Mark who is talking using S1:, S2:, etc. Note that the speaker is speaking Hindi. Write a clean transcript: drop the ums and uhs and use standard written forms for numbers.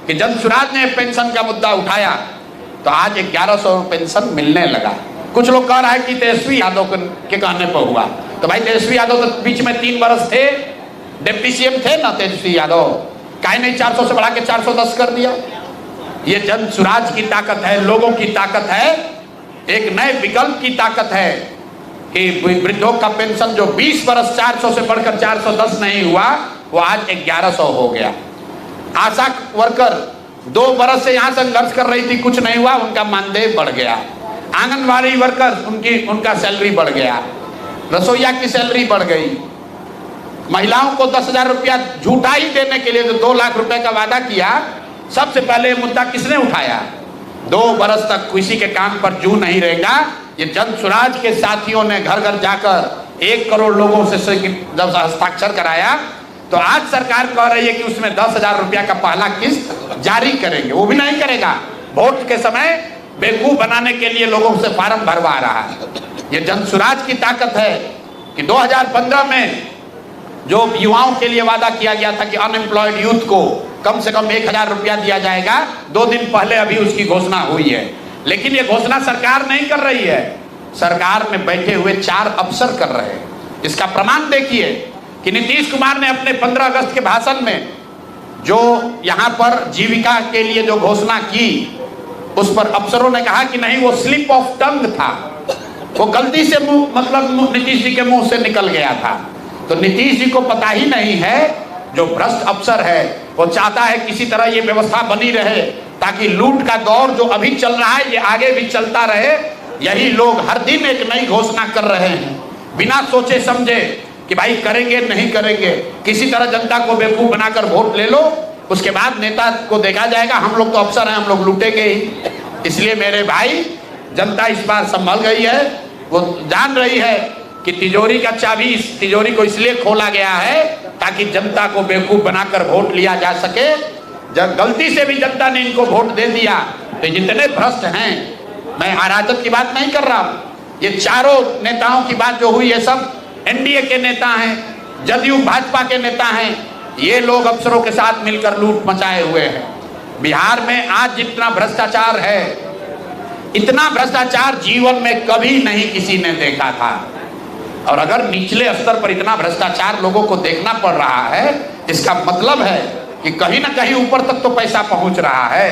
S1: कि जब स्वराज ने पेंशन का मुद्दा उठाया तो आज 1100 पेंशन मिलने लगा। कुछ लोग कह रहा है कि तेजस्वी यादव के कहने पर हुआ, तो भाई तेजस्वी यादव तो बीच में 3 वर्ष थे, डिप्टी सीएम थे ना तेजस्वी यादव, काहे नहीं 400 से बढ़ा के 410 कर दिया। ये जन स्वराज की ताकत है, लोगों की ताकत है, एक नए विकल्प की ताकत है कि वृद्धों का पेंशन जो 20 वर्ष 400 से बढ़कर 410 नहीं हुआ, वो आज 1100 हो गया। आशा वर्कर 2 वर्ष से यहाँ संघर्ष कर रही थी, कुछ नहीं हुआ, उनका मानदेय बढ़ गया। आंगनबाड़ी वर्कर उनका सैलरी बढ़ गया, रसोईया की सैलरी बढ़ गई। महिलाओं को 10,000 रुपया झूठा ही देने के लिए जो 2 लाख रुपए का वादा किया, सबसे पहले मुद्दा किसने उठाया? 2 वर्ष तक किसी के काम पर जू नहीं रहेगा। ये जन स्वराज के साथियों ने घर घर जाकर 1 करोड़ लोगों से जब हस्ताक्षर कराया, तो आज सरकार कह रही है कि उसमें 10,000 रुपया का पहला किस्त जारी करेंगे। वो भी नहीं करेगा, वोट के समय बेवकूफ बनाने के लिए लोगों से फार्म भरवा रहा है। ये जन स्वराज की ताकत है कि 2015 में जो युवाओं के लिए वादा किया गया था कि अनएम्प्लॉयड यूथ को कम से कम 1,000 रुपया दिया जाएगा, 2 दिन पहले अभी उसकी घोषणा हुई है। लेकिन ये घोषणा सरकार नहीं कर रही है, सरकार में बैठे हुए 4 अफसर कर रहे हैं। इसका प्रमाण देखिए कि नीतीश कुमार ने अपने 15 अगस्त के भाषण में जो यहाँ पर जीविका के लिए जो घोषणा की, उस पर अफसरों ने कहा कि नहीं, वो स्लिप ऑफ टंग था, वो गलती से मतलब नीतीश जी के मुंह से निकल गया था। तो नीतीश जी को पता ही नहीं है, जो भ्रष्ट अफसर है वो चाहता है किसी तरह ये व्यवस्था बनी रहे ताकि लूट का दौर जो अभी चल रहा है ये आगे भी चलता रहे। यही लोग हर दिन एक नई घोषणा कर रहे हैं, बिना सोचे समझे कि भाई करेंगे नहीं करेंगे, किसी तरह जनता को बेवकूफ बनाकर वोट ले लो, उसके बाद नेता को देखा जाएगा। हम लोग तो अफसर हैं, हम लोग लूटेंगे ही। इसलिए मेरे भाई, जनता इस बार संभल गई है, वो जान रही है कि तिजोरी का चाबी, इस तिजोरी को इसलिए खोला गया है ताकि जनता को बेवकूफ बनाकर वोट लिया जा सके। जब गलती से भी जनता ने इनको वोट दे दिया तो जितने भ्रष्ट हैं, मैं अराजक की बात नहीं कर रहा हूं, ये चारों नेताओं की बात जो हुई है सब एनडीए के नेता हैं, जदयू भाजपा के नेता हैं, ये लोग अफसरों के साथ मिलकर लूट मचाए हुए हैं। बिहार में आज जितना भ्रष्टाचार है, इतना भ्रष्टाचार जीवन में कभी नहीं किसी ने देखा था। और अगर निचले स्तर पर इतना भ्रष्टाचार लोगों को देखना पड़ रहा है, इसका मतलब है कि कहीं ना कहीं ऊपर तक तो पैसा पहुंच रहा है।